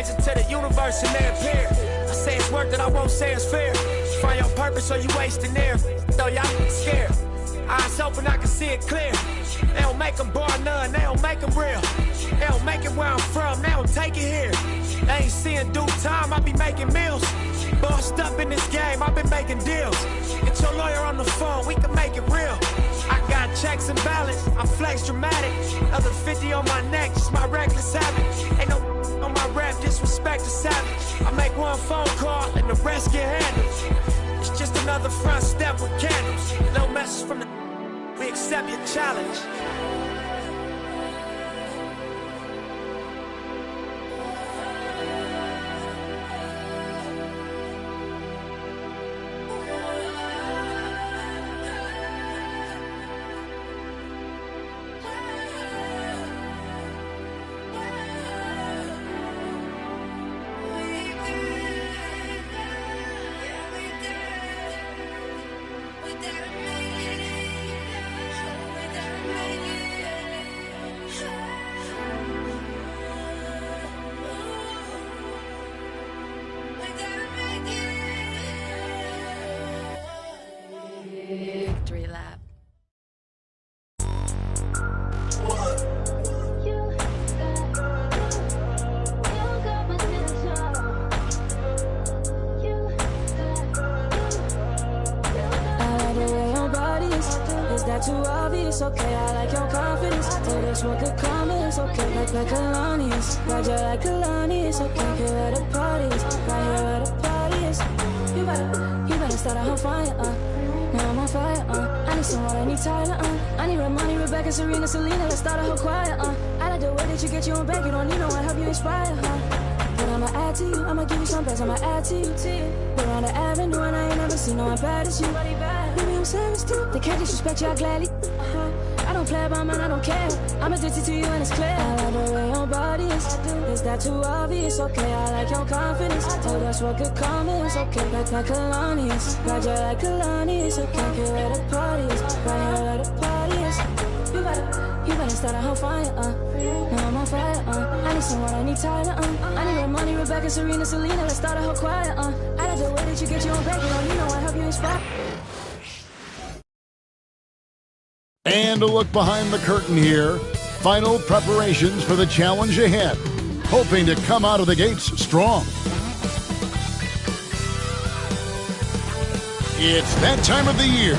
praise it to the universe and they appear. I say it's worth it, I won't say it's fair. Find your purpose or you wasting there. Though y'all scared. Eyes open, I can see it clear. They don't make them bar none, they don't make them real. They don't make it where I'm from, they don't take it here. They ain't seeing due time, I be making meals. Bossed up in this game, I've been making deals. Get your lawyer on the phone, we can make it real. I got checks and balance, I flex dramatic. Another 50 on my neck, just my reckless habit. Ain't no on my rap, disrespect the savage. I make one phone call and the rest get handled. It's just another front step with candles. No message from the we accept your challenge. Victory lap. Is that too obvious? Okay, I like your confidence. Oh, that's what could come is okay. Like Kalani's, Roger like Kalani's. Okay, here at the parties, right here at the parties. You better start a whole fire, Now I'm on fire, I need someone, I need Tyler, I need Ramani, Rebecca, Serena, Selena. Let's start a whole choir, I like the way that you get you on back. You don't need no one, help you inspire, But I'ma add to you, I'ma give you some best, I'ma add to you. We're on the avenue and I ain't never seen no one bad as you. Maybe I'm serious too, they can't disrespect you, I gladly. I don't play about mine, I don't care. I'm addicted to you and it's clear. I like the way your body is that too obvious? Okay, I like your confidence. Oh, that's what could come is okay. Like Kalani's, Roger like Kalani's. Okay, here at the parties, right here at the parties. You better start a whole fire, Now I'm on fire, I need someone, I need Tyler, I need Ramani, Rebecca, Serena, Selena. Let's start a whole choir, I like the way that you get you on back. You don't need no one, help you inspire. And a look behind the curtain here. Final preparations for the challenge ahead. Hoping to come out of the gates strong. It's that time of the year.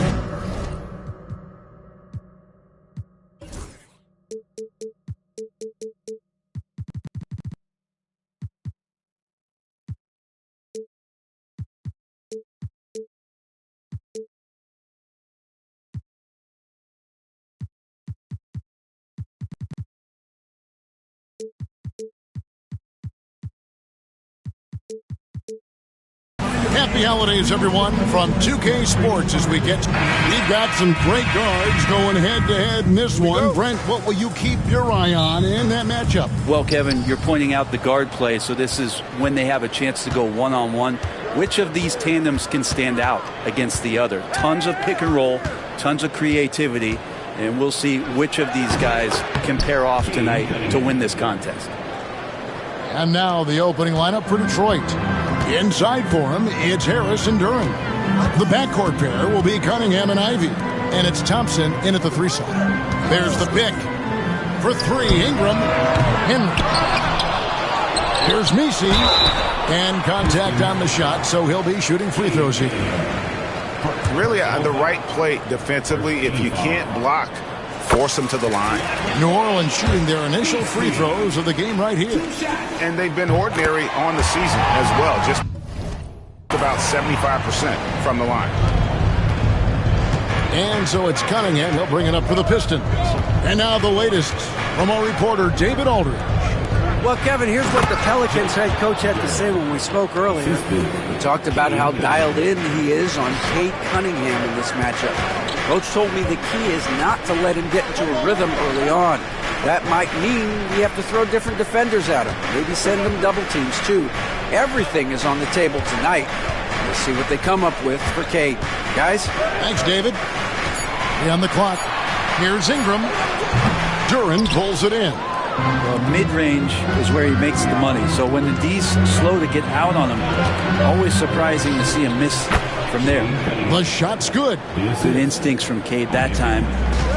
Happy holidays, everyone, from 2K Sports as we get. We've got some great guards going head-to-head in this one. Brent, what will you keep your eye on in that matchup? Well, Kevin, you're pointing out the guard play, so this is when they have a chance to go one-on-one. Which of these tandems can stand out against the other? Tons of pick and roll, tons of creativity, and we'll see which of these guys can pair off tonight to win this contest. And now the opening lineup for Detroit. Inside for him, it's Harris and Duran. The backcourt pair will be Cunningham and Ivy. And it's Thompson in at the 3 side. There's the pick. For 3, Ingram. Henry. Here's Messi. And contact on the shot, so he'll be shooting free throws here. Really on the right play defensively. If you can't block, force them to the line. New Orleans shooting their initial free throws of the game right here. And they've been ordinary on the season as well. Just about 75% from the line. And so it's Cunningham. He'll bring it up for the Pistons. And now the latest from our reporter, David Aldridge. Well, Kevin, here's what the Pelicans head coach had to say when we spoke earlier. He talked about how dialed in he is on Cade Cunningham in this matchup. Coach told me the key is not to let him get into a rhythm early on. That might mean we have to throw different defenders at him. Maybe send them double teams, too. Everything is on the table tonight. Let's see what they come up with for Cade. Guys? Thanks, David. On the clock. Here's Ingram. Duran pulls it in. Well, mid-range is where he makes the money. So when the D's slow to get out on him, always surprising to see him miss from there. The shot's good. Good instincts from Cade that time.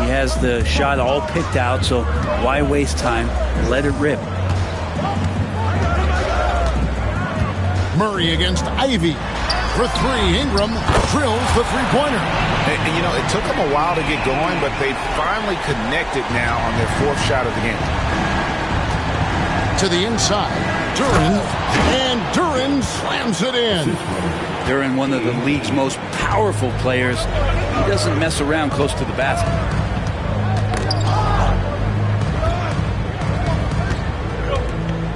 He has the shot all picked out, so why waste time? Let it rip. Murray against Ivy. For three, Ingram drills the three-pointer. And, you know, it took them a while to get going, but they finally connected now on their fourth shot of the game. To the inside, Duren, and Duren slams it in. Duren, one of the league's most powerful players. He doesn't mess around close to the basket.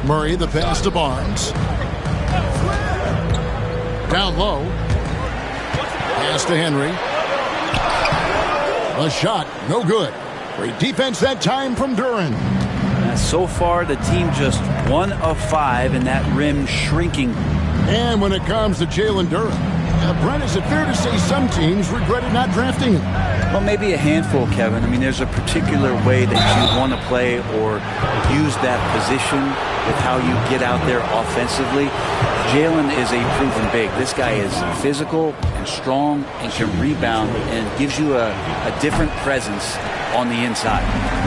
Murray, the pass to Barnes. Down low. Pass to Henry. A shot, no good. Great defense that time from Duren. So far, the team just 1 of 5, and that rim shrinking. And when it comes to Jalen Duren, Brent, is it fair to say some teams regretted not drafting him? Well, maybe a handful, Kevin. I mean, there's a particular way that you want to play or use that position with how you get out there offensively. Jalen is a proven big. This guy is physical and strong and can rebound and gives you a different presence on the inside.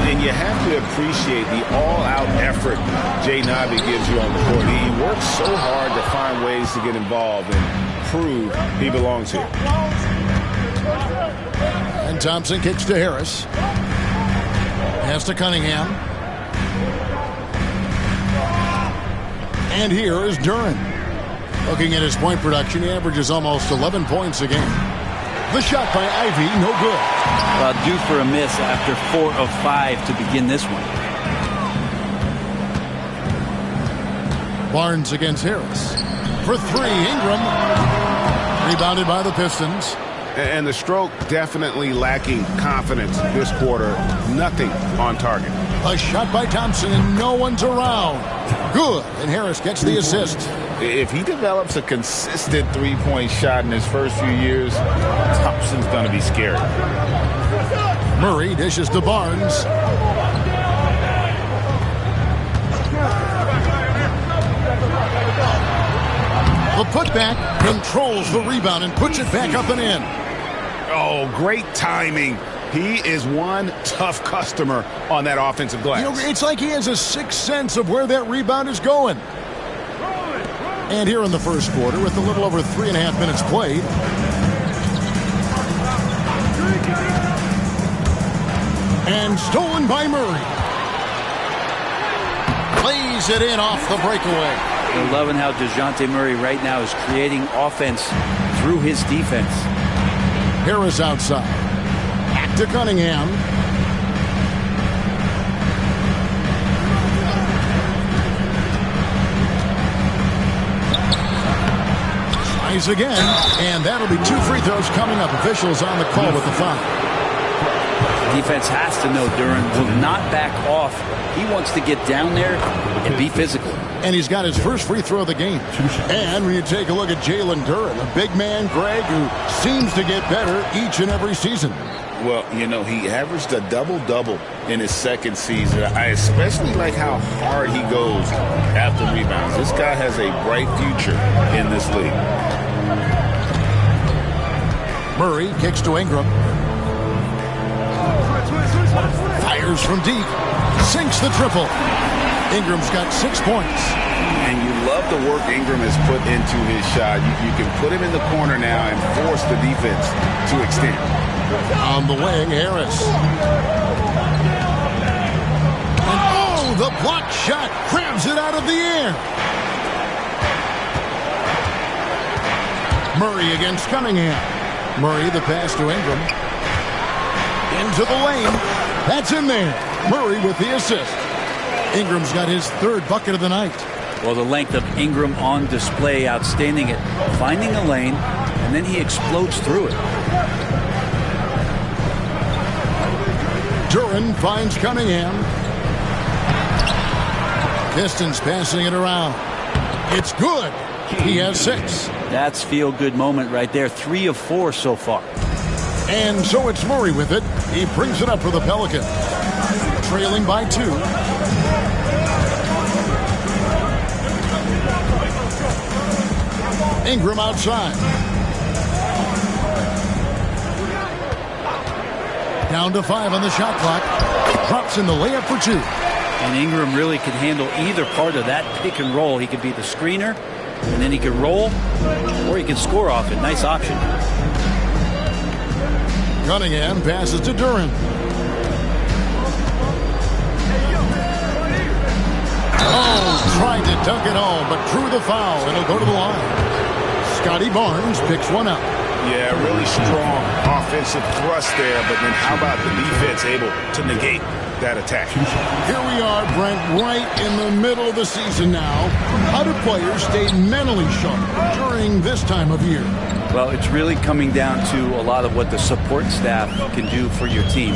And you have to appreciate the all-out effort Jay Nabi gives you on the court. He works so hard to find ways to get involved and prove he belongs here. And Thompson kicks to Harris. Pass to Cunningham. And here is Duren. Looking at his point production, he averages almost 11 points a game. The shot by Ivy, no good. Due for a miss after 4 of 5 to begin this one. Barnes against Harris. For three, Ingram. Rebounded by the Pistons. And the stroke definitely lacking confidence this quarter. Nothing on target. A shot by Thompson, and no one's around. Good, and Harris gets the assist. If he develops a consistent three-point shot in his first few years, Thompson's going to be scary. Murray dishes to Barnes. The putback controls the rebound and puts it back up and in. Oh, great timing. He is one tough customer on that offensive glass. You know, it's like he has a sixth sense of where that rebound is going. And here in the first quarter, with a little over 3.5 minutes played, and stolen by Murray. Plays it in off the breakaway. We're loving how DeJounte Murray right now is creating offense through his defense. Harris outside. Back to Cunningham. Tries again, and that'll be 2 free throws coming up. Officials on the call with the foul. Defense has to know Duren will not back off. He wants to get down there and be physical. And he's got his first free throw of the game. And when you take a look at Jalen Duren, a big man, Greg, who seems to get better each and every season. Well, you know, he averaged a double-double in his second season. I especially like how hard he goes after rebounds. This guy has a bright future in this league. Murray kicks to Ingram. Fires from deep. Sinks the triple. Ingram's got 6 points. And you love the work Ingram has put into his shot. You can put him in the corner now and force the defense to extend. On the wing, Harris. And oh, the block shot grabs it out of the air. Murray against Cunningham. Murray, the pass to Ingram. Into the lane. That's in there. Murray with the assist. Ingram's got his 3rd bucket of the night. Well, the length of Ingram on display, outstanding at finding a lane, and then he explodes through it. Duren finds Cunningham. Pistons passing it around. It's good. He has 6. That's feel-good moment right there. 3 of 4 so far. And so it's Murray with it. He brings it up for the Pelicans. Trailing by 2. Ingram outside. Down to 5 on the shot clock. Drops in the layup for 2. And Ingram really could handle either part of that pick and roll. He could be the screener, and then he could roll, or he could score off it. Nice option. Cunningham passes to Duran. Oh, tried to dunk it home, but drew the foul. It'll go to the line. Scotty Barnes picks one up. Yeah, really strong offensive thrust there, but then how about the defense able to negate that attack? Here we are, Brent, right in the middle of the season now. How do players stay mentally sharp during this time of year? Well, it's really coming down to a lot of what the support staff can do for your team.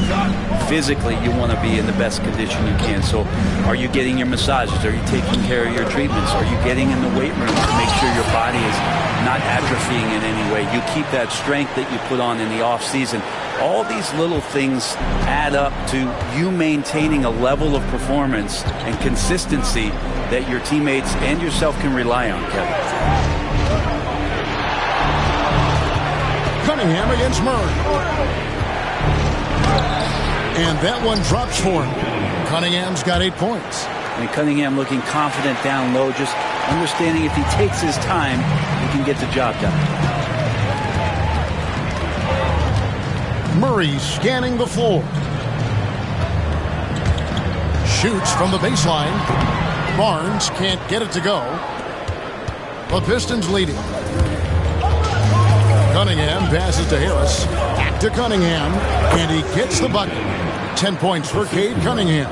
Physically, you want to be in the best condition you can. So are you getting your massages? Are you taking care of your treatments? Are you getting in the weight room to make sure your body is not atrophying in any way? You keep that strength that you put on in the off season. All these little things add up to you maintaining a level of performance and consistency that your teammates and yourself can rely on, Kevin. Cunningham against Murray. And that one drops for him. Cunningham's got 8 points. And Cunningham looking confident down low, just understanding if he takes his time, he can get the job done. Murray scanning the floor. Shoots from the baseline. Barnes can't get it to go. The Pistons leading. Cunningham passes to Harris. Back to Cunningham. And he gets the bucket. 10 points for Cade Cunningham.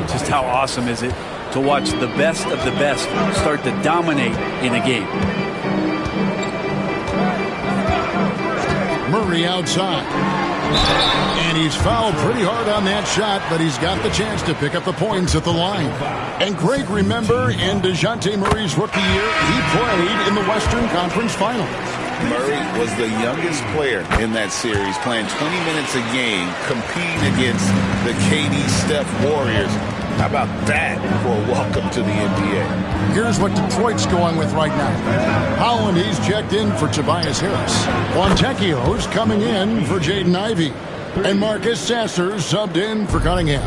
Just how awesome is it to watch the best of the best start to dominate in a game. Murray outside. And he's fouled pretty hard on that shot, but he's got the chance to pick up the points at the line. And Greg, remember, in DeJounte Murray's rookie year, he played in the Western Conference Finals. Murray was the youngest player in that series, playing 20 minutes a game, competing against the KD Steph Warriors. How about that for a welcome to the NBA? Here's what Detroit's going with right now. Holland, he's checked in for Tobias Harris. Fontecchio's coming in for Jaden Ivey. And Marcus Sasser subbed in for Cunningham.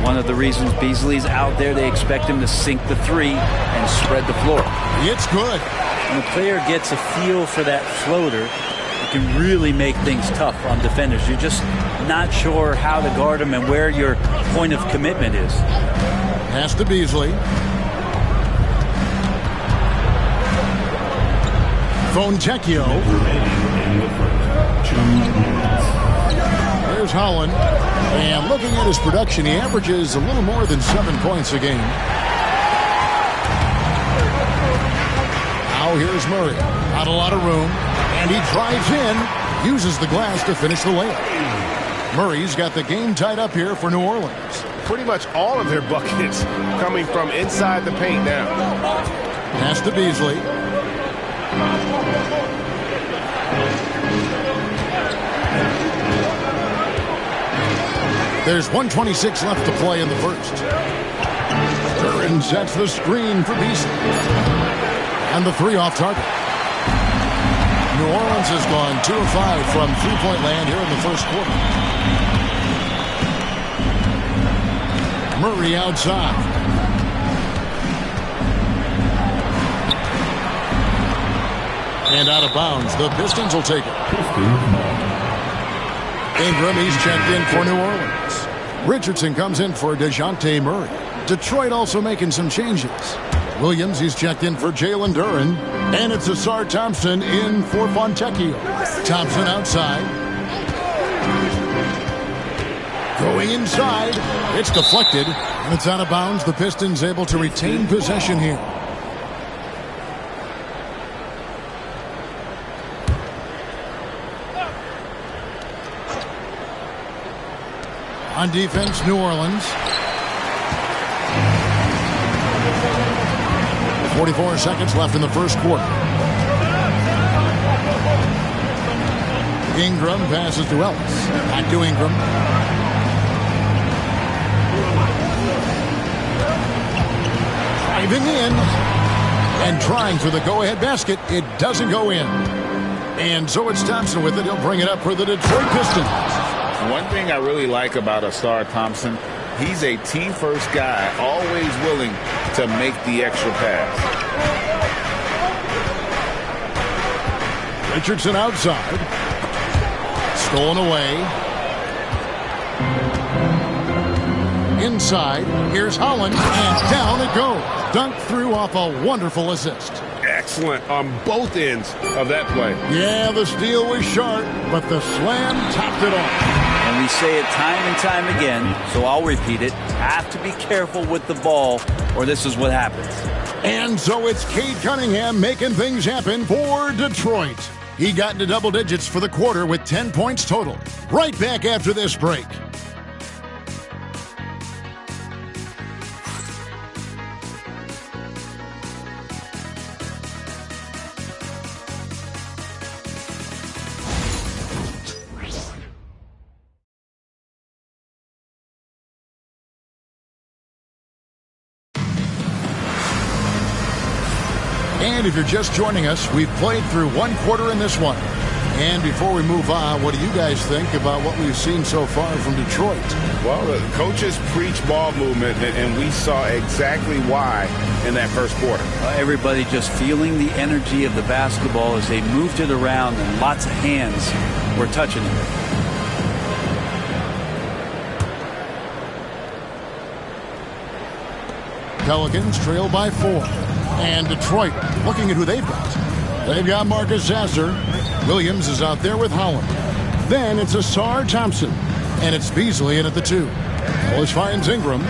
One of the reasons Beasley's out there, they expect him to sink the three and spread the floor. It's good. When a player gets a feel for that floater, it can really make things tough on defenders. You're just not sure how to guard them and where your point of commitment is. Pass to Beasley. Fontecchio. There's Holland. And looking at his production, he averages a little more than 7 points a game. Now here's Murray. Not a lot of room. And he drives in, uses the glass to finish the layup. Murray's got the game tied up here for New Orleans. Pretty much all of their buckets coming from inside the paint now. Pass to Beasley. There's 1:26 left to play in the first. Duran sets the screen for Beasley. And the three off target. New Orleans has gone 2 of 5 from three-point land here in the first quarter. Murray outside. And out of bounds. The Pistons will take it. Ingram, he's checked in for New Orleans. Richardson comes in for DeJounte Murray. Detroit also making some changes. Williams, he's checked in for Jalen Duran. And it's Asar Thompson in for Fontecchio. Thompson outside. Going inside. It's deflected. And it's out of bounds. The Pistons able to retain possession here. On defense, New Orleans. 44 seconds left in the first quarter. Ingram passes to Ellis. Back to Ingram. Driving in. And trying for the go-ahead basket, it doesn't go in. And so it's Thompson with it. He'll bring it up for the Detroit Pistons. One thing I really like about Asar Thompson, he's a team-first guy, always willing to make the extra pass. Richardson outside. Stolen away. Inside. Here's Holland. And down it goes. Dunked through off a wonderful assist. Excellent on both ends of that play. Yeah, the steal was sharp, but the slam topped it off. And we say it time and time again, so I'll repeat it. Have to be careful with the ball, or this is what happens. And so it's Cade Cunningham making things happen for Detroit. He got into double digits for the quarter with 10 points total. Right back after this break. And if you're just joining us, we've played through one quarter in this one. And before we move on, what do you guys think about what we've seen so far from Detroit? Well, the coaches preach ball movement, and we saw exactly why in that first quarter. Everybody just feeling the energy of the basketball as they moved it around, and lots of hands were touching it. Pelicans trail by 4. And Detroit, looking at who they've got. They've got Marcus Zasser. Williams is out there with Holland. Then it's Asar Thompson. And it's Beasley in at the 2. Ellis finds Ingram.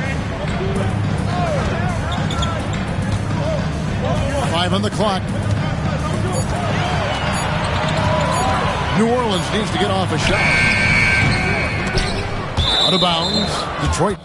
5 on the clock. New Orleans needs to get off a shot. Out of bounds. Detroit.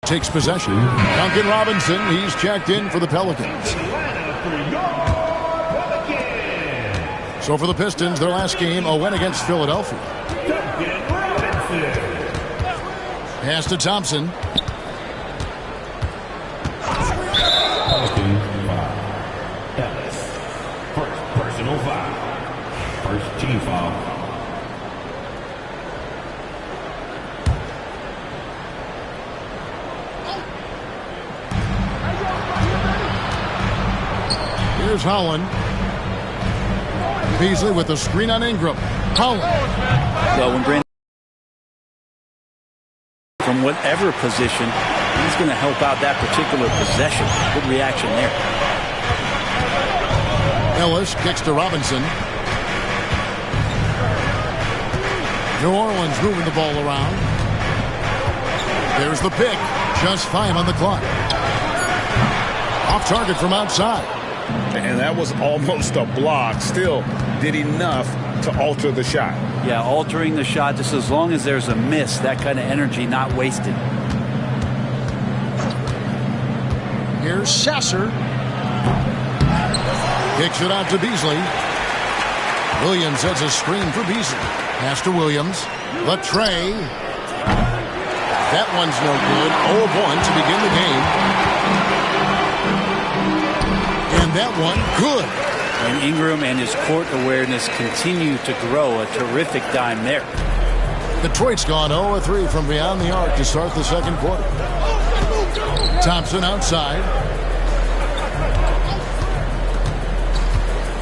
Takes possession. Duncan Robinson, he's checked in for the Pelicans. So for the Pistons, their last game, a win against Philadelphia. Pass to Thompson. First personal foul. First team foul. Here's Holland. Beasley with the screen on Ingram. Holland. Well, when Brandon, from whatever position, he's going to help out that particular possession. Good reaction there. Ellis kicks to Robinson. New Orleans moving the ball around. There's the pick. Just 5 on the clock. Off target from outside. And that was almost a block. Still did enough to alter the shot. Yeah, altering the shot just as long as there's a miss. That kind of energy not wasted. Here's Sasser. Kicks it out to Beasley. Williams has a screen for Beasley. Pass to Williams. Latrey. That one's no good. 0 of 1 to begin the game. that one. Good. And Ingram and his court awareness continue to grow. A terrific dime there. Detroit's gone 0-3 from beyond the arc to start the second quarter. Thompson outside.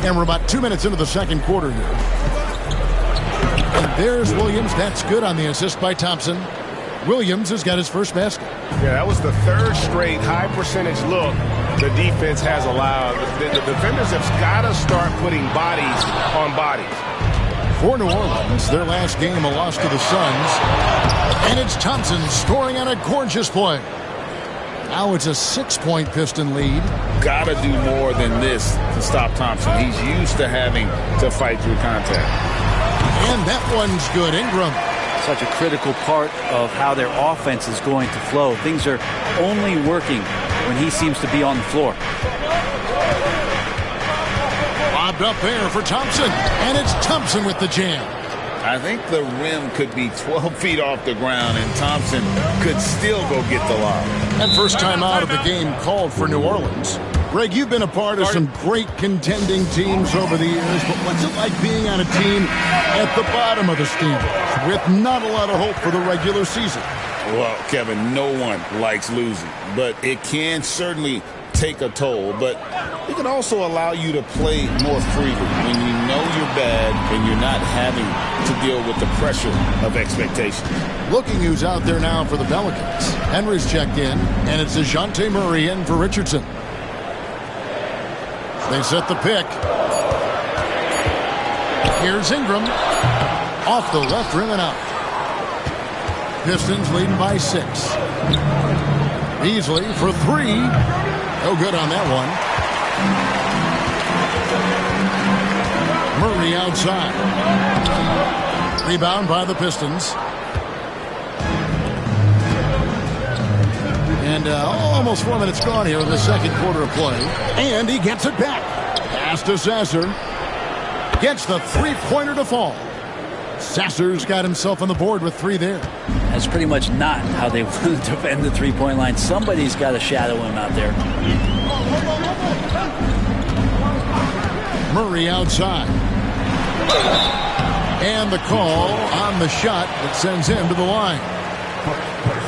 And we're about 2 minutes into the second quarter here. And there's Williams. That's good on the assist by Thompson. Williams has got his first basket. Yeah, that was the third straight high percentage look the defense has allowed. The defenders have got to start putting bodies on bodies. For New Orleans, their last game, a loss to the Suns. And it's Thompson scoring on a gorgeous play. Now it's a 6-point Piston lead. Got to do more than this to stop Thompson. He's used to having to fight through contact. And that one's good. Ingram. Such a critical part of how their offense is going to flow. Things are only working when he seems to be on the floor. Lobbed up there for Thompson. And it's Thompson with the jam. I think the rim could be 12 feet off the ground, and Thompson could still go get the lob. And first time out of the game called for New Orleans. Greg, you've been a part of some great contending teams over the years, but what's it like being on a team at the bottom of the standings with not a lot of hope for the regular season? Well, Kevin, no one likes losing, but it can certainly take a toll. But it can also allow you to play more freely when you know you're bad and you're not having to deal with the pressure of expectations. Looking who's out there now for the Pelicans. Henry's checked in, and it's DeJounte Murray in for Richardson. They set the pick. Here's Ingram. Off the left rim and out. Pistons leading by 6. Beasley for 3. No good on that one. Murray outside. Rebound by the Pistons. And almost 4 minutes gone here in the second quarter of play. And he gets it back. Pass to Sasser. Gets the three-pointer to fall. Sasser's got himself on the board with 3 there. That's pretty much not how they want to defend the three-point line. Somebody's got to shadow him out there. Murray outside. And the call on the shot that sends him to the line.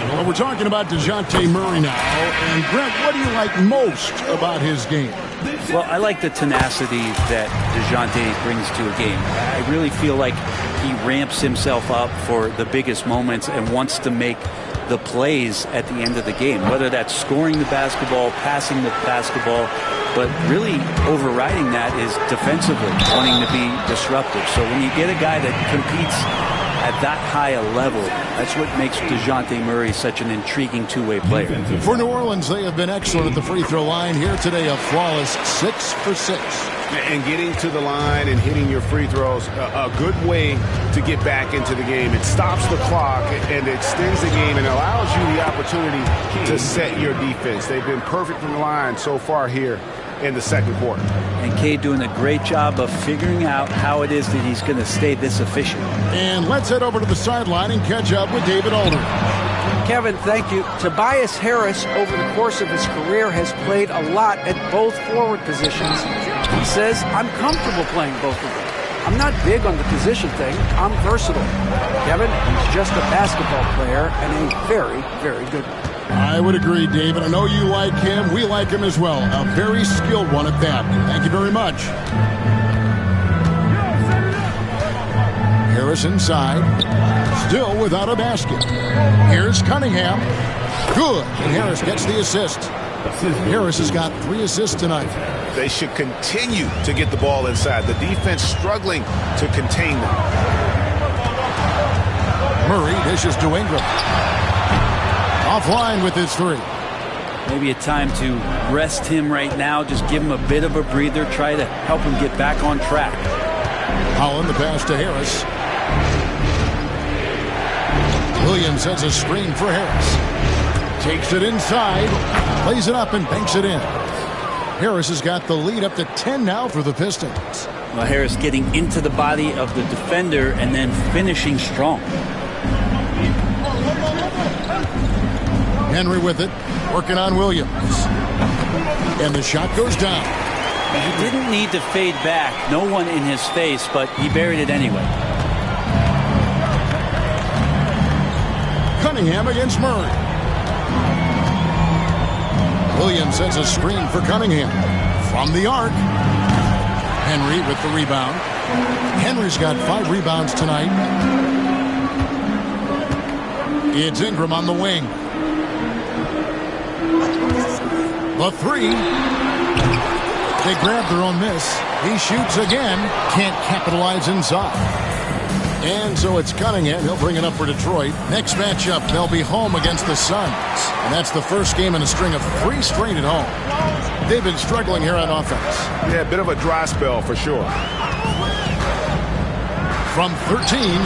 Well, we're talking about DeJounte Murray now. And, Greg, what do you like most about his game? Well, I like the tenacity that DeJounte brings to a game. I really feel like he ramps himself up for the biggest moments and wants to make the plays at the end of the game, whether that's scoring the basketball, passing the basketball, but really overriding that is defensively wanting to be disruptive. So when you get a guy that competes at that high a level, that's what makes DeJounte Murray such an intriguing two-way player. For New Orleans, they have been excellent at the free throw line here today. A flawless 6 for 6. And getting to the line and hitting your free throws, a good way to get back into the game. It stops the clock and extends the game and allows you the opportunity to set your defense. They've been perfect from the line so far here in the second quarter. And Cade doing a great job of figuring out how it is that he's going to stay this efficient. And let's head over to the sideline and catch up with David Alder. Kevin, thank you. Tobias Harris, over the course of his career, has played a lot at both forward positions. He says, I'm comfortable playing both of them. I'm not big on the position thing. I'm versatile. Kevin, he's just a basketball player and a very, very good one. I would agree, David. I know you like him. We like him as well. A very skilled one at that. Thank you very much. Harris inside. Still without a basket. Here's Cunningham. Good. And Harris gets the assist. Harris has got 3 assists tonight. They should continue to get the ball inside. The defense struggling to contain them. Murray dishes to Ingram. Offline with his 3. Maybe a time to rest him right now. Just give him a bit of a breather. Try to help him get back on track. Holland the pass to Harris. Williams has a screen for Harris. Takes it inside. Plays it up and banks it in. Harris has got the lead up to 10 now for the Pistons. Well, Harris getting into the body of the defender and then finishing strong. Henry with it, working on Williams. And the shot goes down. He didn't need to fade back. No one in his face, but he buried it anyway. Cunningham against Murray. Williams sends a screen for Cunningham. From the arc. Henry with the rebound. Henry's got 5 rebounds tonight. It's Ingram on the wing. The 3. They grab their own miss. He shoots again. Can't capitalize inside. And so it's Cunningham. He'll bring it up for Detroit. Next matchup, they'll be home against the Suns. And that's the first game in a string of 3 straight at home. They've been struggling here on offense. Yeah, a bit of a dry spell for sure. From 13.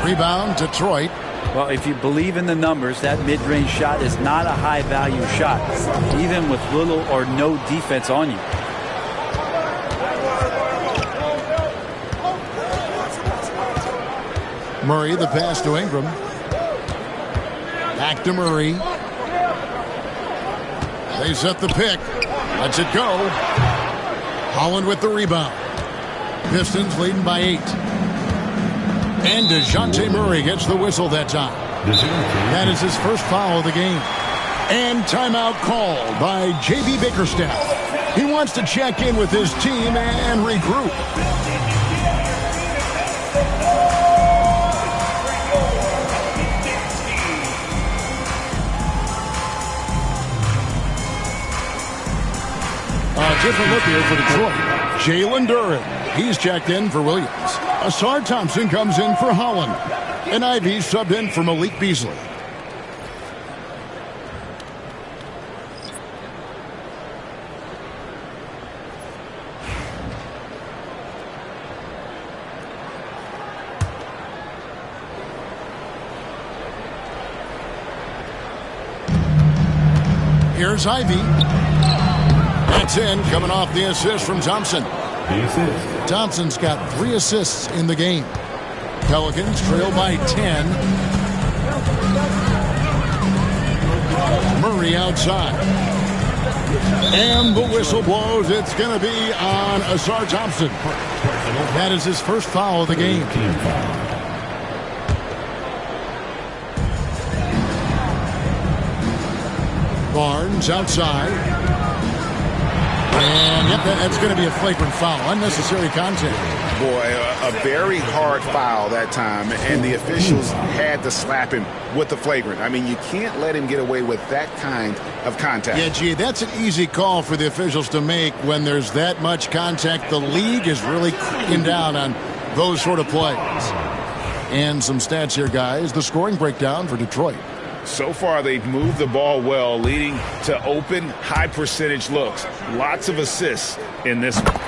Rebound, Detroit. Well, if you believe in the numbers, that mid-range shot is not a high-value shot, even with little or no defense on you. Murray, the pass to Ingram. Back to Murray. They set the pick. Lets it go. Holland with the rebound. Pistons leading by 8. And DeJounte Murray gets the whistle that time. That is his first foul of the game. And timeout called by J.B. Bickerstaff. He wants to check in with his team and regroup. A different look here for Detroit. Jalen Duren. He's checked in for Williams. Asar Thompson comes in for Holland. And Ivy subbed in for Malik Beasley. Here's Ivy. That's in, coming off the assist from Thompson. Thompson's got 3 assists in the game. Pelicans trail by 10. Murray outside. And the whistle blows. It's going to be on Asar Thompson. That is his first foul of the game. Barnes outside. And, yep, that's going to be a flagrant foul. Unnecessary contact. Boy, a very hard foul that time, and the officials had to slap him with the flagrant. I mean, you can't let him get away with that kind of contact. Yeah, gee, that's an easy call for the officials to make when there's that much contact. The league is really cracking down on those sort of plays. And some stats here, guys. The scoring breakdown for Detroit. So far, they've moved the ball well, leading to open, high-percentage looks. Lots of assists in this one.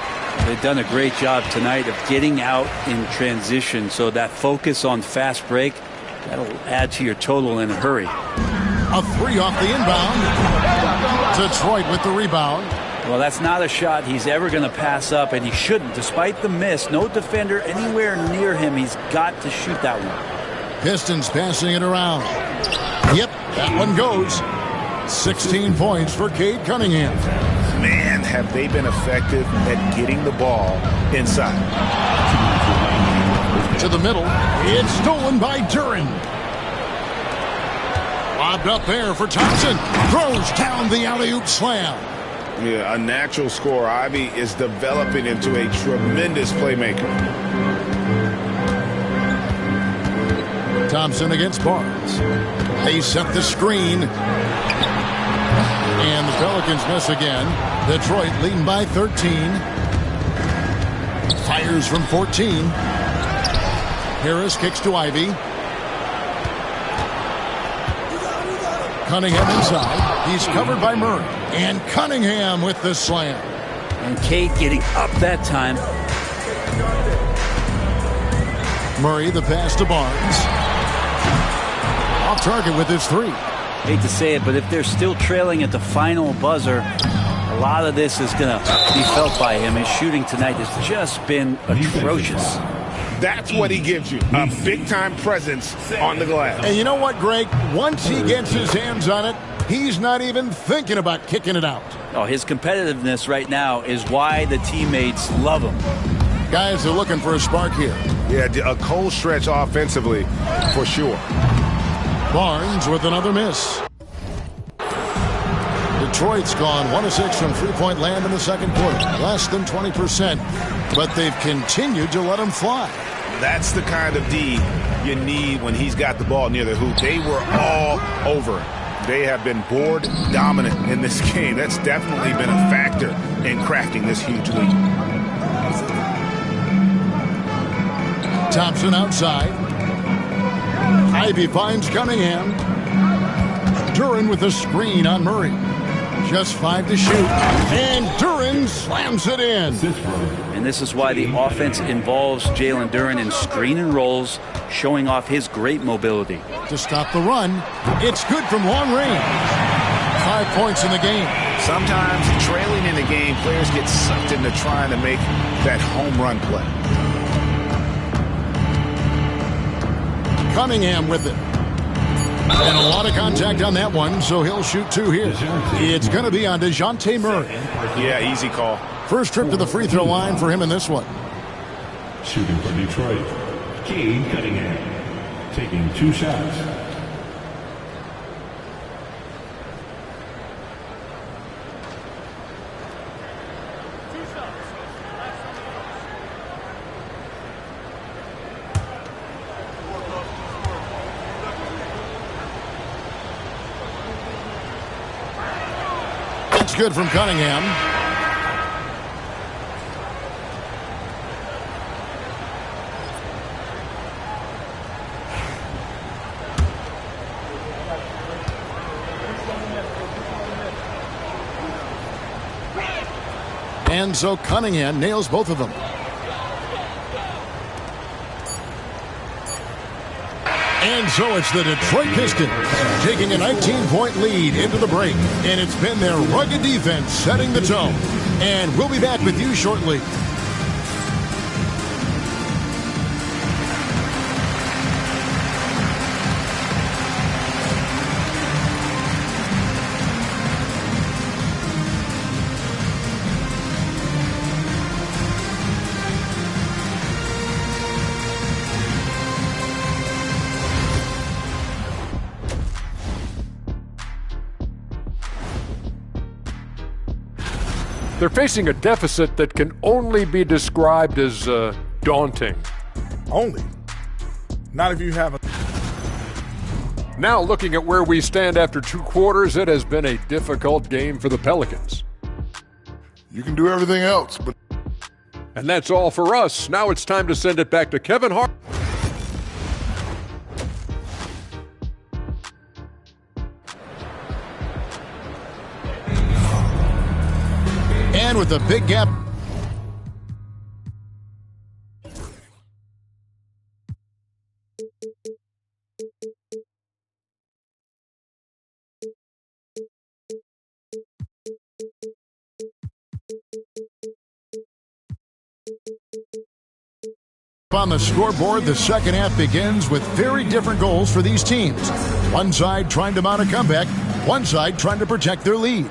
They've done a great job tonight of getting out in transition, so that focus on fast break, that'll add to your total in a hurry. A 3 off the inbound. Detroit with the rebound. Well, that's not a shot he's ever going to pass up, and he shouldn't. Despite the miss, no defender anywhere near him. He's got to shoot that one. Pistons passing it around. Yep, that one goes. 16 points for Cade Cunningham. Man, have they been effective at getting the ball inside. To the middle. It's stolen by Duren. Lobbed up there for Thompson. Throws down the alley-oop slam. Yeah, a natural scorer. Ivy is developing into a tremendous playmaker. Thompson against Barnes. They set the screen. And the Pelicans miss again. Detroit leading by 13. Fires from 14. Harris kicks to Ivy. Cunningham inside. He's covered by Murray. And Cunningham with the slam. And Cade getting up that time. Murray the pass to Barnes. Off target with his 3. Hate to say it, but if they're still trailing at the final buzzer, a lot of this is going to be felt by him. His shooting tonight has just been atrocious. That's what he gives you, a big-time presence on the glass. And you know what, Greg? Once he gets his hands on it, he's not even thinking about kicking it out. Oh, his competitiveness right now is why the teammates love him. Guys are looking for a spark here. Yeah, a cold stretch offensively, for sure. Barnes with another miss. Detroit's gone 1 of 6 from three-point land in the second quarter. Less than 20%, but they've continued to let him fly. That's the kind of D you need when he's got the ball near the hoop. They were all over him. They have been board dominant in this game. That's definitely been a factor in crafting this huge lead. Thompson outside. Ivy finds Cunningham. Duran with a screen on Murray. Just 5 to shoot. And Duran slams it in. And this is why the offense involves Jalen Duran in screen and rolls, showing off his great mobility. To stop the run, it's good from long range. 5 points in the game. Sometimes trailing in the game, players get sucked into trying to make that home run play. Cunningham with it. And a lot of contact on that one, so he'll shoot 2 here. It's going to be on DeJounte Murray. Yeah, easy call. First trip to the free throw line for him in this one. Shooting for Detroit, Cade Cunningham, taking 2 shots. It's good from Cunningham. And so Cunningham nails both of them. And so it's the Detroit Pistons taking a 19-point lead into the break. And it's been their rugged defense setting the tone. And we'll be back with you shortly. They're facing a deficit that can only be described as daunting. Only? Not if you have a... Now looking at where we stand after 2 quarters, it has been a difficult game for the Pelicans. You can do everything else, but... And that's all for us. Now it's time to send it back to Kevin Hart. And with a big gap. On the scoreboard, the second half begins with very different goals for these teams. One side trying to mount a comeback, one side trying to protect their lead.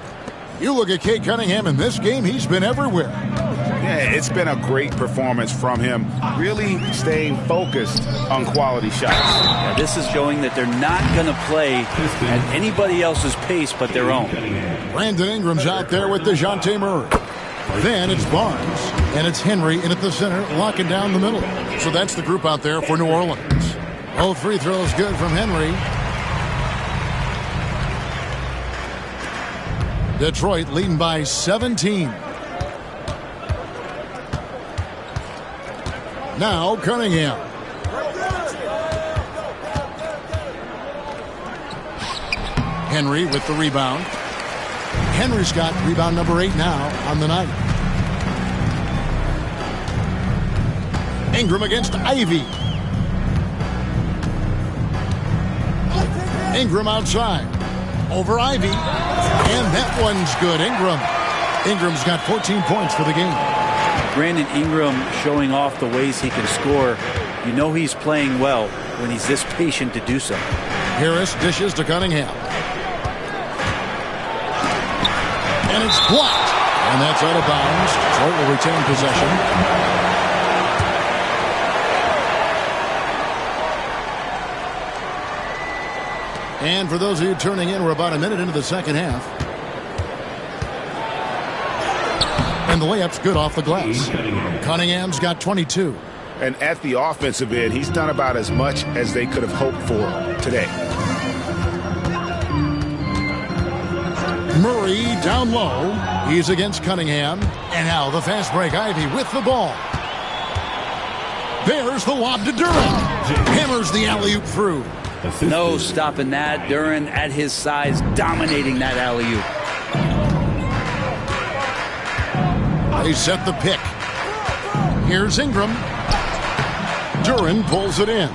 You look at Cade Cunningham in this game, he's been everywhere. Yeah, it's been a great performance from him, really staying focused on quality shots. Yeah, this is showing that they're not going to play at anybody else's pace but their own. Brandon Ingram's out there with DeJounte Murray. Then it's Barnes, and it's Henry in at the center, locking down the middle. So that's the group out there for New Orleans. Both free throws good from Henry. Detroit leading by 17. Now Cunningham. Henry with the rebound. Henry's got rebound number 8 now on the night. Ingram against Ivy. Ingram outside. Over Ivy. And that one's good. Ingram's got 14 points for the game. Brandon Ingram showing off the ways he can score. You know he's playing well when he's this patient to do so. Harris dishes to Cunningham. And it's blocked. And that's out of bounds. Detroit will retain possession. And for those of you turning in, we're about a minute into the second half. And the layup's good off the glass. Cunningham's got 22. And at the offensive end, he's done about as much as they could have hoped for today. Murray down low. He's against Cunningham. And now the fast break. Ivy with the ball. There's the lob to Duren. Hammers the alley-oop through. No stopping that. Duren at his size, dominating that alley-oop. They set the pick. Here's Ingram. Duren pulls it in.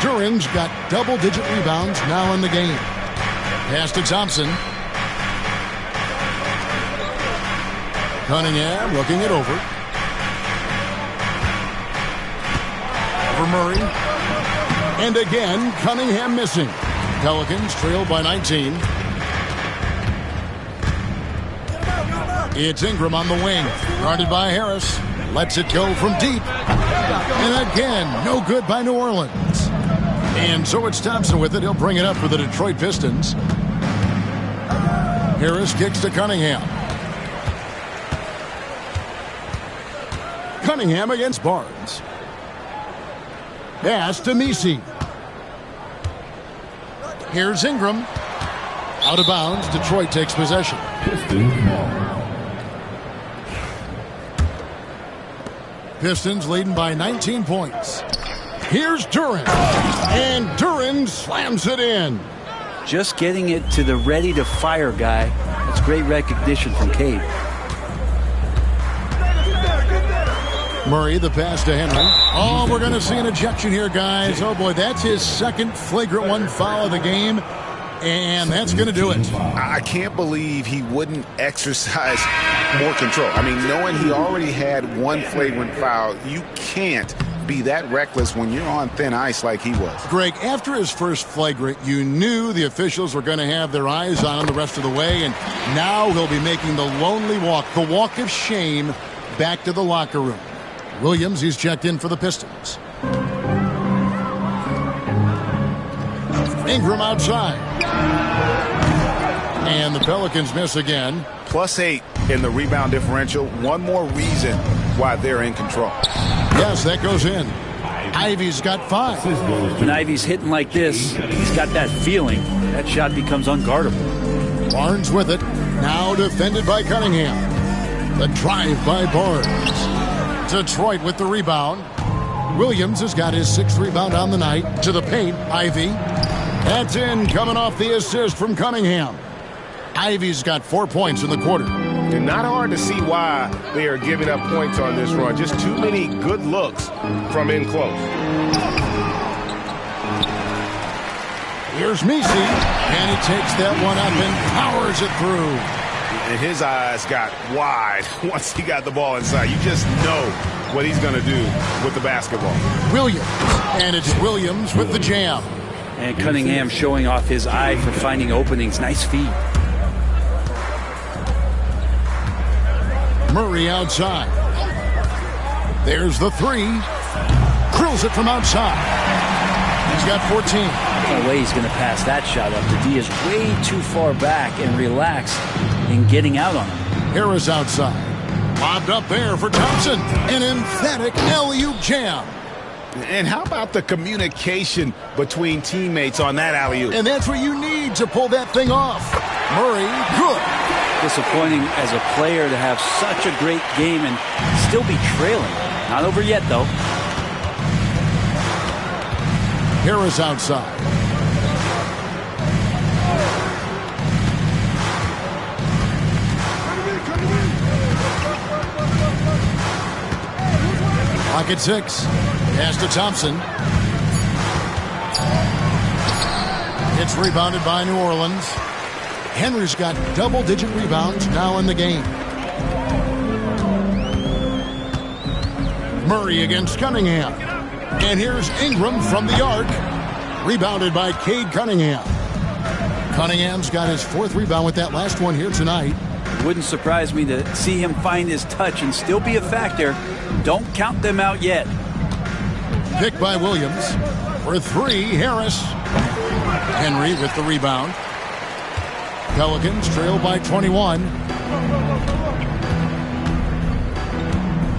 Duren's got double-digit rebounds now in the game. Pass to Thompson. Cunningham looking it over. For Murray. And again, Cunningham missing. Pelicans trail by 19. It's Ingram on the wing. Guarded by Harris. Lets it go from deep. And again, no good by New Orleans. And so it's Thompson with it. He'll bring it up for the Detroit Pistons. Harris kicks to Cunningham. Cunningham against Barnes. Pass to Messi. Here's Ingram. Out of bounds. Detroit takes possession. Pistons leading by 19 points. Here's Duren. And Duren slams it in. Just getting it to the ready-to-fire guy. That's great recognition from Cade. Murray, the pass to Henry. Oh, we're going to see an ejection here, guys. Oh, boy, that's his second flagrant one foul of the game. And that's going to do it. I can't believe he wouldn't exercise more control. I mean, knowing he already had one flagrant foul, you can't be that reckless when you're on thin ice like he was. Greg, after his first flagrant, you knew the officials were going to have their eyes on him the rest of the way, and now he'll be making the lonely walk, the walk of shame, back to the locker room. Williams, he's checked in for the Pistons. Ingram outside. And the Pelicans miss again. +8 in the rebound differential. One more reason why they're in control. Yes, that goes in. Ivy's got 5. When Ivy's hitting like this, he's got that feeling. That shot becomes unguardable. Barnes with it. Now defended by Cunningham. The drive by Barnes. Detroit with the rebound. Williams has got his 6th rebound on the night. To the paint, Ivy. That's in, coming off the assist from Cunningham. Ivy's got 4 points in the quarter. And not hard to see why they are giving up points on this run. Just too many good looks from in close. Here's Messi, and he takes that one up and powers it through. And his eyes got wide once he got the ball inside. You just know what he's going to do with the basketball. Williams, and it's Williams with the jam. And Cunningham showing off his eye for finding openings. Nice feed. Murray outside. There's the 3. Drills it from outside. He's got 14. No way he's going to pass that shot up. The D is way too far back and relaxed in getting out on him. Harris outside. Lobbed up there for Thompson. An emphatic alley-oop jam. And how about the communication between teammates on that alley-oop? And that's what you need to pull that thing off. Murray, good. Disappointing as a player to have such a great game and still be trailing. Not over yet, though. Harris outside. Pocket 6. Pass to Thompson. It's rebounded by New Orleans. Henry's got double-digit rebounds now in the game. Murray against Cunningham. And here's Ingram from the arc. Rebounded by Cade Cunningham. Cunningham's got his 4th rebound with that last one here tonight. Wouldn't surprise me to see him find his touch and still be a factor. Don't count them out yet. Picked by Williams. For 3, Harris. Henry with the rebound. Pelicans trail by 21.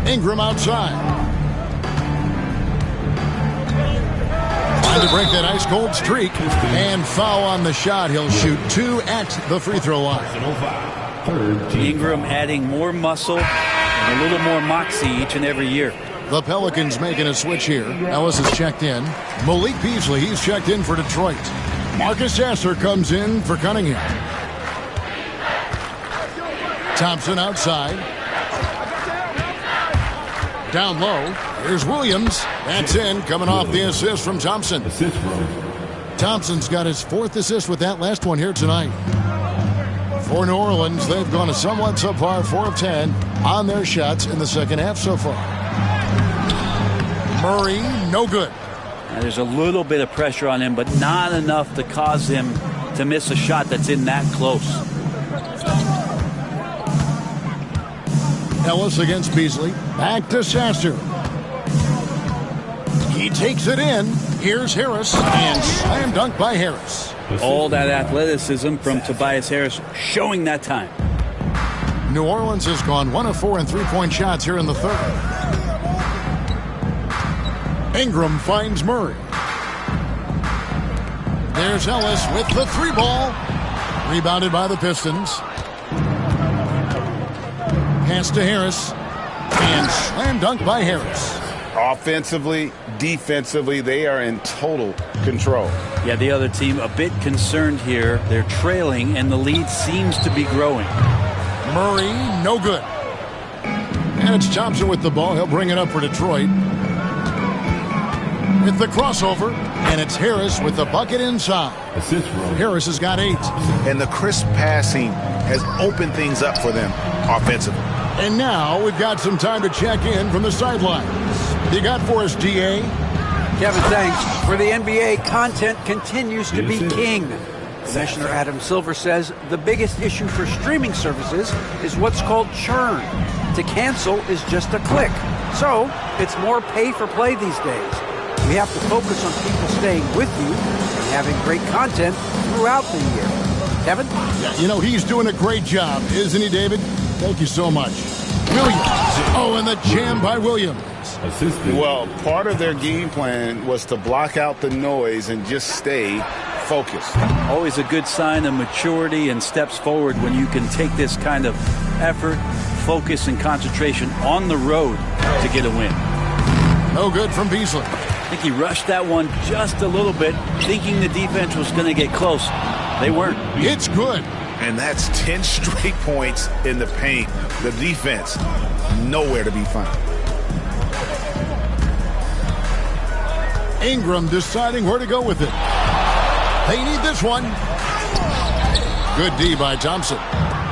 Ingram outside. Trying to break that ice-cold streak. And foul on the shot. He'll shoot 2 at the free throw line. Ingram adding more muscle and a little more moxie each and every year. The Pelicans making a switch here. Ellis has checked in. Malik Beasley, he's checked in for Detroit. Marcus Sasser comes in for Cunningham. Thompson outside. Down low. Here's Williams. That's in, coming off the assist from Thompson. Thompson's got his 4th assist with that last one here tonight. For New Orleans, they've gone a somewhat subpar 4 of 10 on their shots in the second half so far. Murray, no good. Now, there's a little bit of pressure on him, but not enough to cause him to miss a shot that's in that close. Ellis against Beasley. Back to Sasser. He takes it in. Here's Harris. And slam dunk by Harris. All that athleticism from Tobias Harris showing that time. New Orleans has gone 1 of 4 in 3-point shots here in the 3rd. Ingram finds Murray. There's Ellis with the 3-ball. Rebounded by the Pistons. Pass to Harris. And slam dunk by Harris. Offensively, defensively, they are in total control. Yeah, the other team a bit concerned here. They're trailing, and the lead seems to be growing. Murray, no good. And it's Thompson with the ball. He'll bring it up for Detroit. With the crossover, and it's Harris with the bucket inside. Harris has got 8. And the crisp passing has opened things up for them offensively. And now we've got some time to check in from the sidelines. You got for us, DA? Kevin, thanks. For the NBA, content continues to be king. Commissioner Adam Silver says the biggest issue for streaming services is what's called churn. To cancel is just a click. So it's more pay for play these days. We have to focus on people staying with you and having great content throughout the year. Kevin? Yeah, you know, he's doing a great job, isn't he, David? Thank you so much. Williams. Oh, and the jam by Williams. Well, part of their game plan was to block out the noise and just stay focused. Always a good sign of maturity and steps forward when you can take this kind of effort, focus, and concentration on the road to get a win. No good from Beasley. I think he rushed that one just a little bit, thinking the defense was going to get close. They weren't. It's good. And that's 10 straight points in the paint. The defense, nowhere to be found. Ingram deciding where to go with it. They need this one. Good D by Thompson.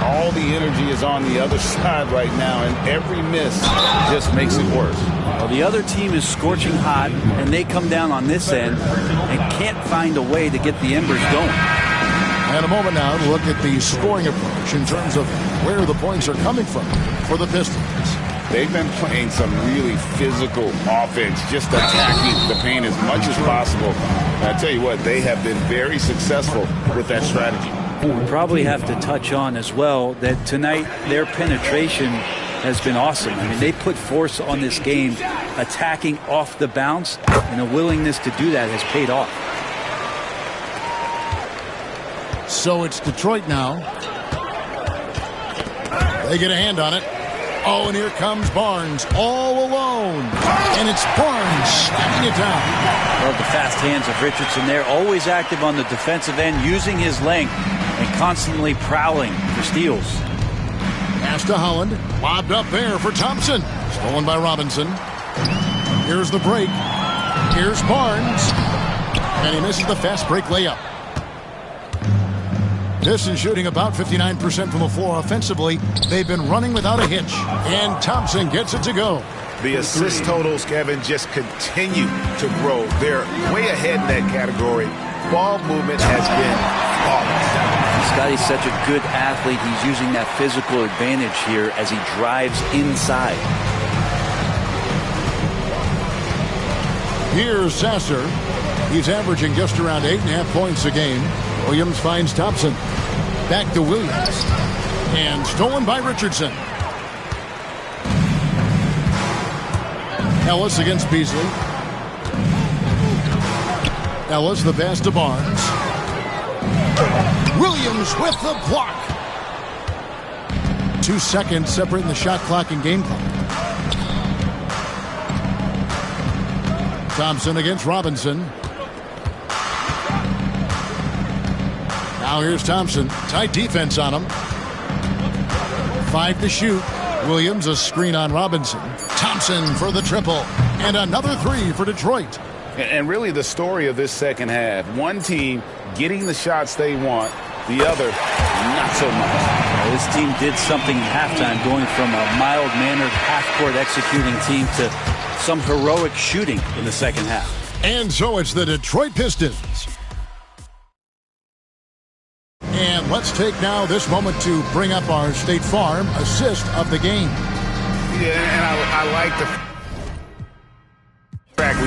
All the energy is on the other side right now, and every miss just makes it worse. Well, the other team is scorching hot, and they come down on this end and can't find a way to get the embers going. And a moment now to look at the scoring approach in terms of where the points are coming from for the Pistons. They've been playing some really physical offense, just attacking the paint as much as possible. And I tell you what, they have been very successful with that strategy. We probably have to touch on as well that tonight their penetration has been awesome. I mean, they put force on this game, attacking off the bounce, and a willingness to do that has paid off. So it's Detroit now. They get a hand on it. Oh, and here comes Barnes all alone. And it's Barnes slamming it down. Love the fast hands of Richardson there. Always active on the defensive end, using his length and constantly prowling for steals. Pass to Holland. Lobbed up there for Thompson. Stolen by Robinson. Here's the break. Here's Barnes. And he misses the fast break layup. This is shooting about 59% from the floor offensively. They've been running without a hitch. And Thompson gets it to go. The assist totals, Kevin, just continue to grow. They're way ahead in that category. Ball movement has been flawless. Scotty's such a good athlete. He's using that physical advantage here as he drives inside. Here's Sasser. He's averaging just around 8.5 points a game. Williams finds Thompson. Back to Williams. And stolen by Richardson. Ellis against Beasley. Ellis the pass to Barnes. Williams with the block. 2 seconds separating the shot clock and game clock. Thompson against Robinson. Now here's Thompson. Tight defense on him. 5 to shoot. Williams a screen on Robinson. Thompson for the triple. And another 3 for Detroit. And really the story of this second half. One team getting the shots they want. The other, not so much. This team did something at halftime, going from a mild-mannered half-court executing team to some heroic shooting in the second half. And so it's the Detroit Pistons. And let's take now this moment to bring up our State Farm assist of the game. Yeah, and I like the fact